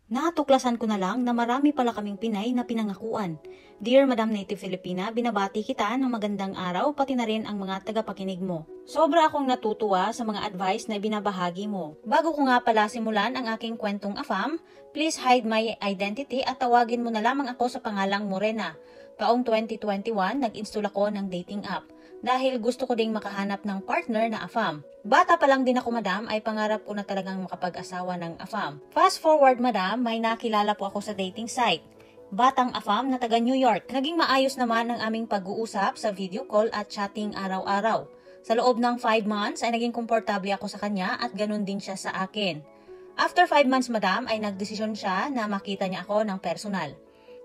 Natuklasan ko na lang na marami pala kaming Pinay na pinangakuan. Dear Madam Native Filipina, binabati kita ng magandang araw pati na rin ang mga tagapakinig mo. Sobra akong natutuwa sa mga advice na binabahagi mo. Bago ko nga pala simulan ang aking kwentong AFAM, please hide my identity at tawagin mo na lamang ako sa pangalang Morena. Taong 2021, nag-install ako ng dating app dahil gusto ko ding makahanap ng partner na AFAM. Bata pa lang din ako, madam, ay pangarap ko na talagang makapag-asawa ng AFAM. Fast forward, madam, may nakilala po ako sa dating site. Batang AFAM na taga New York. Naging maayos naman ang aming pag-uusap sa video call at chatting araw-araw. Sa loob ng 5 months ay naging komportable ako sa kanya at ganun din siya sa akin. After 5 months, madam, ay nagdesisyon siya na makita niya ako ng personal.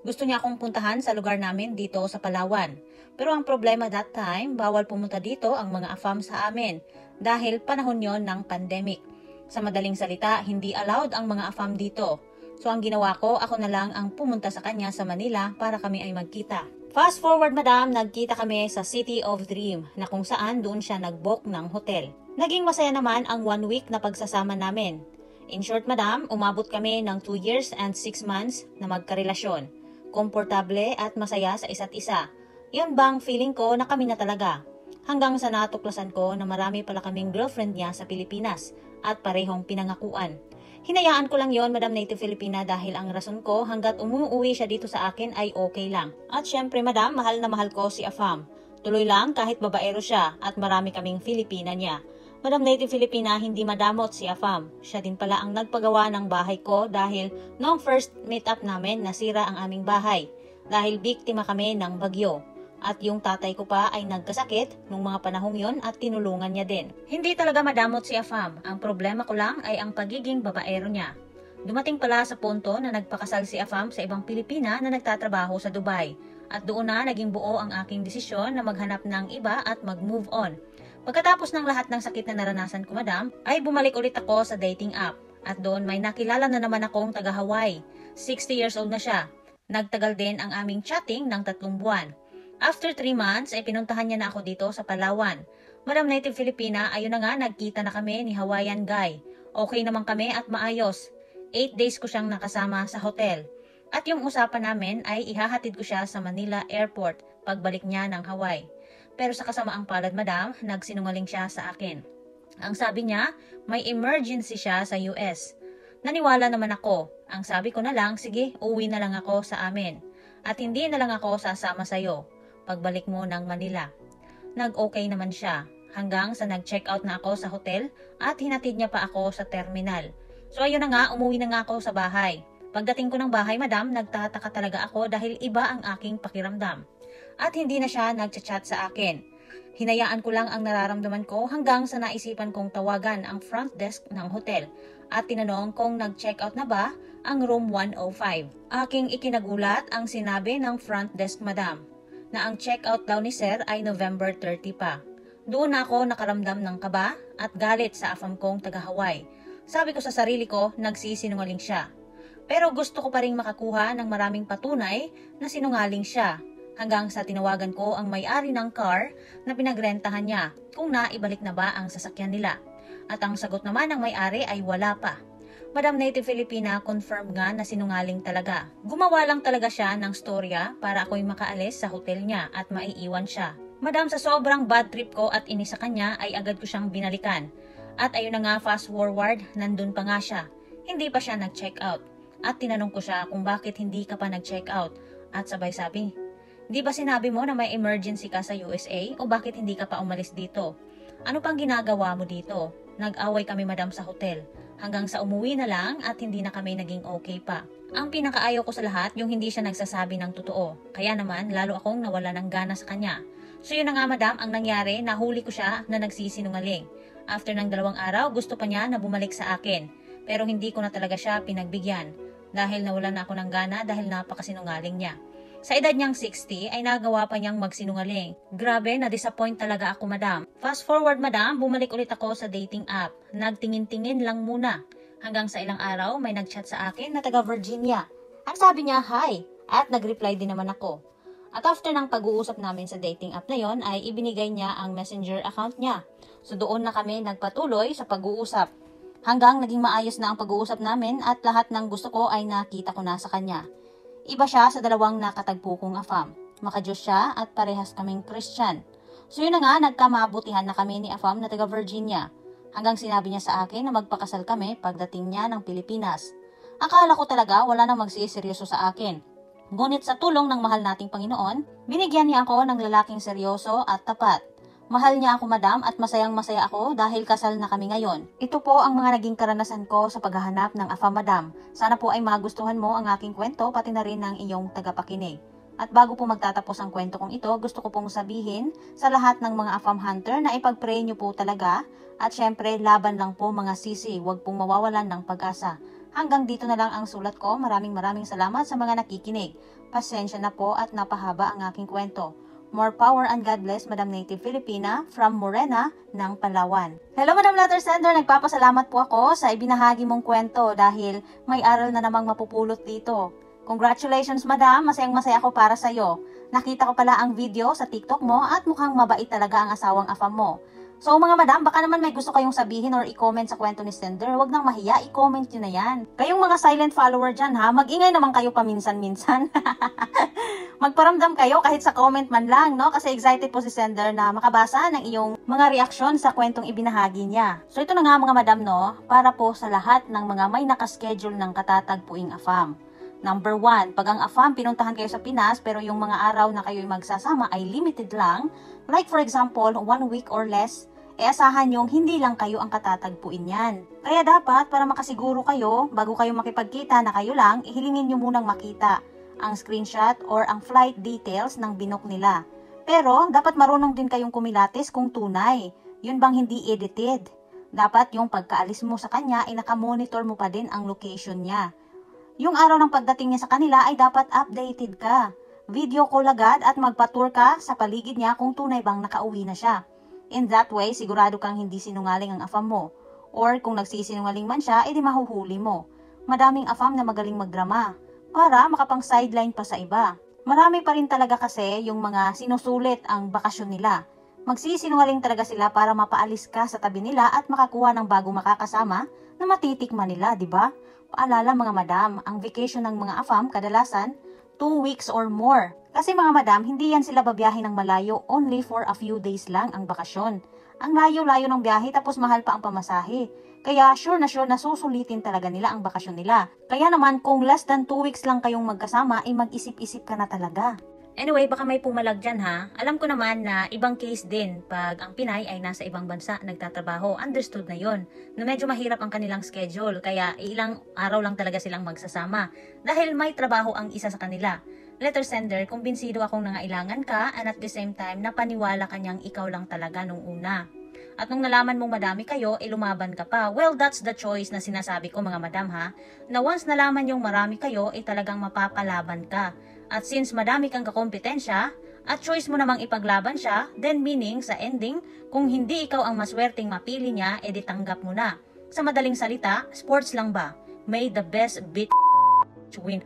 Gusto niya akong puntahan sa lugar namin dito sa Palawan. Pero ang problema that time, bawal pumunta dito ang mga AFAM sa amin dahil panahon yon ng pandemic. Sa madaling salita, hindi allowed ang mga AFAM dito. So ang ginawa ko, ako na lang ang pumunta sa kanya sa Manila para kami ay magkita. Fast forward, madam, nagkita kami sa City of Dream na kung saan doon siya nag-book ng hotel. Naging masaya naman ang 1 week na pagsasama namin. In short, madam, umabot kami ng 2 years and 6 months na magkarelasyon. Komportable at masaya sa isa't isa. Yun bang feeling ko na kami na talaga. Hanggang sa natuklasan ko na marami pala kaming girlfriend niya sa Pilipinas at parehong pinangakuan. Hinayaan ko lang yon, Madam Native Filipina, dahil ang rason ko hanggat umuwi siya dito sa akin ay okay lang. At syempre, madam, mahal na mahal ko si AFAM. Tuloy lang kahit babaero siya at marami kaming Filipina niya. Madam Native Filipina, hindi madamot si AFAM. Siya din pala ang nagpagawa ng bahay ko dahil noong first meet up namin nasira ang aming bahay dahil biktima kami ng bagyo. At yung tatay ko pa ay nagkasakit nung mga panahong yon at tinulungan niya din. Hindi talaga madamot si AFAM. Ang problema ko lang ay ang pagiging babaero niya. Dumating pala sa punto na nagpakasal si AFAM sa ibang Pilipina na nagtatrabaho sa Dubai. At doon na naging buo ang aking desisyon na maghanap ng iba at mag-move on. Pagkatapos ng lahat ng sakit na naranasan ko, madam, ay bumalik ulit ako sa dating app. At doon may nakilala na naman akong taga Hawaii. 60 years old na siya. Nagtagal din ang aming chatting ng 3 buwan. After 3 months, ay pinuntahan niya na ako dito sa Palawan. Madam Native Filipina, ayun na nga, nagkita na kami ni Hawaiian guy. Okay naman kami at maayos. 8 days ko siyang nakasama sa hotel. At yung usapan namin ay ihahatid ko siya sa Manila Airport pagbalik niya ng Hawaii. Pero sa kasamaang palad, madam, nagsinungaling siya sa akin. Ang sabi niya, may emergency siya sa US. Naniwala naman ako. Ang sabi ko na lang, sige, uwi na lang ako sa amin. At hindi na lang ako sasama sa'yo pagbalik mo ng Manila. Nag-okay naman siya hanggang sa nag-check out na ako sa hotel at hinatid niya pa ako sa terminal. So ayun na nga, umuwi na nga ako sa bahay. Pagdating ko ng bahay, madam, nagtataka talaga ako dahil iba ang aking pakiramdam. At hindi na siya nagchat-chat sa akin. Hinayaan ko lang ang nararamdaman ko hanggang sa naisipan kong tawagan ang front desk ng hotel at tinanong kung nag-check out na ba ang room 105. Aking ikinagulat ang sinabi ng front desk, madam, na ang check out daw ni sir ay November 30 pa. Doon ako nakaramdam ng kaba at galit sa AFAM kong taga Hawaii. Sabi ko sa sarili ko, nagsisinungaling siya. Pero gusto ko pa rin makakuha ng maraming patunay na sinungaling siya. Hanggang sa tinawagan ko ang may-ari ng car na pinagrentahan niya kung naibalik na ba ang sasakyan nila. At ang sagot naman ng may-ari ay wala pa. Madam Native Filipina, confirm nga na sinungaling talaga. Gumawa lang talaga siya ng storya para ako'y makaalis sa hotel niya at maiiwan siya. Madam, sa sobrang bad trip ko at inis sa kanya ay agad ko siyang binalikan. At ayun na nga, fast forward, nandun pa nga siya. Hindi pa siya nag-check out. At tinanong ko siya kung bakit hindi ka pa nag-check out. At sabay sabi, di ba sinabi mo na may emergency ka sa USA o bakit hindi ka pa umalis dito? Ano pang ginagawa mo dito? Nag-away kami, madam, sa hotel. Hanggang sa umuwi na lang at hindi na kami naging okay pa. Ang pinakaayaw ko sa lahat, yung hindi siya nagsasabi ng totoo. Kaya naman, lalo akong nawala ng gana sa kanya. So yun na nga, madam, ang nangyari, nahuli ko siya na nagsisinungaling. After ng 2 araw, gusto pa niya na bumalik sa akin. Pero hindi ko na talaga siya pinagbigyan. Dahil nawala na ako ng gana dahil napakasinungaling niya. Sa edad niyang 60 ay nagawa pa niyang magsinungaling. Grabe, na-disappoint talaga ako, madam. Fast forward, madam, bumalik ulit ako sa dating app. Nagtingin-tingin lang muna. Hanggang sa ilang araw may nag-chat sa akin na taga Virginia. Ang sabi niya, hi. At nag-reply din naman ako. At after ng pag-uusap namin sa dating app na yon ay ibinigay niya ang messenger account niya. So doon na kami nagpatuloy sa pag-uusap. Hanggang naging maayos na ang pag-uusap namin at lahat ng gusto ko ay nakita ko na sa kanya. Iba siya sa dalawang nakatagpo kong Afam. Maka-Diyos siya at parehas kaming Christian. So yun na nga, nagkamabutihan na kami ni Afam na taga Virginia. Hanggang sinabi niya sa akin na magpakasal kami pagdating niya ng Pilipinas. Akala ko talaga wala nang magsiseryoso sa akin. Ngunit sa tulong ng mahal nating Panginoon, binigyan niya ako ng lalaking seryoso at tapat. Mahal niya ako, madam, at masayang-masaya ako dahil kasal na kami ngayon. Ito po ang mga naging karanasan ko sa paghahanap ng Afam, madam. Sana po ay magustuhan mo ang aking kwento pati na rin ng iyong tagapakinig. At bago po magtatapos ang kwento kong ito, gusto ko pong sabihin sa lahat ng mga Afam hunter na ipag-pray niyo po talaga. At syempre, laban lang po mga sisi, huwag pong mawawalan ng pag-asa. Hanggang dito na lang ang sulat ko. Maraming salamat sa mga nakikinig. Pasensya na po at napahaba ang aking kwento. More power and God bless, Madam Native Filipina from Morena ng Palawan. Hello, Madam Letter Sender. Nagpapasalamat po ako sa ibinahagi mong kwento dahil may aral na namang mapupulot dito. Congratulations, Madam. Masayang-masaya ako para sa iyo. Nakita ko pala ang video sa TikTok mo at mukhang mabait talaga ang asawang Afam mo. So mga madam, baka naman may gusto kayong sabihin or i-comment sa kwento ni Sender. Huwag nang mahiya, i-comment nyo na yan. Kayong mga silent follower dyan ha, mag-ingay naman kayo paminsan-minsan. Magparamdam kayo kahit sa comment man lang, no? Kasi excited po si Sender na makabasa ng iyong mga reaksyon sa kwentong ibinahagi niya. So ito na nga mga madam, no? Para po sa lahat ng mga may nakaschedule ng katatagpuing Afam. Number 1, pag ang Afam pinuntahan kayo sa Pinas pero yung mga araw na kayo'y magsasama ay limited lang, like for example, 1 week or less, asahan nyong hindi lang kayo ang katatagpuin yan. Kaya dapat para makasiguro kayo, bago kayo makipagkita na kayo lang, ihilingin nyo munang makita ang screenshot or ang flight details ng binook nila. Pero dapat marunong din kayong kumilatis kung tunay. Yun bang hindi edited? Dapat yung pagkaalis mo sa kanya ay nakamonitor mo pa din ang location niya. Yung araw ng pagdating niya sa kanila ay dapat updated ka. Video call agad at magpa-tour ka sa paligid niya kung tunay bang nakauwi na siya. In that way, sigurado kang hindi sinungaling ang Afam mo. Or kung nagsisinungaling man siya, edi mahuhuli mo. Madaming Afam na magaling magdrama para makapang-sideline pa sa iba. Marami pa rin talaga kasi yung mga sinusulit ang bakasyon nila. Magsisinungaling talaga sila para mapaalis ka sa tabi nila at makakuha ng bagong makakasama na matitikman nila, di ba? Paalala mga madam, ang vacation ng mga Afam kadalasan 2 weeks or more. Kasi mga madam, hindi yan sila babiyahin ng malayo, only for a few days lang ang bakasyon. Ang layo-layo ng biyahe tapos mahal pa ang pamasahe. Kaya sure na susulitin talaga nila ang bakasyon nila. Kaya naman kung less than 2 weeks lang kayong magkasama, ay mag-isip-isip ka na talaga. Anyway, baka may pumalag dyan ha. Alam ko naman na ibang case din pag ang Pinay ay nasa ibang bansa nagtatrabaho. Understood na yon. Na medyo mahirap ang kanilang schedule kaya ilang araw lang talaga silang magsasama. Dahil may trabaho ang isa sa kanila. Letter Sender, kumbinsido akong nangailangan ka and at the same time napaniwala kanyang ikaw lang talaga nung una. At nung nalaman mong madami kayo, lumaban ka pa. Well, that's the choice na sinasabi ko mga madam ha. Na once nalaman yung marami kayo, talagang mapapalaban ka. At since madami kang kakompetensya, at choice mo namang ipaglaban siya, then meaning sa ending, kung hindi ikaw ang maswerteng mapili niya, edi tanggap mo na. Sa madaling salita, sports lang ba? May the best bitch win.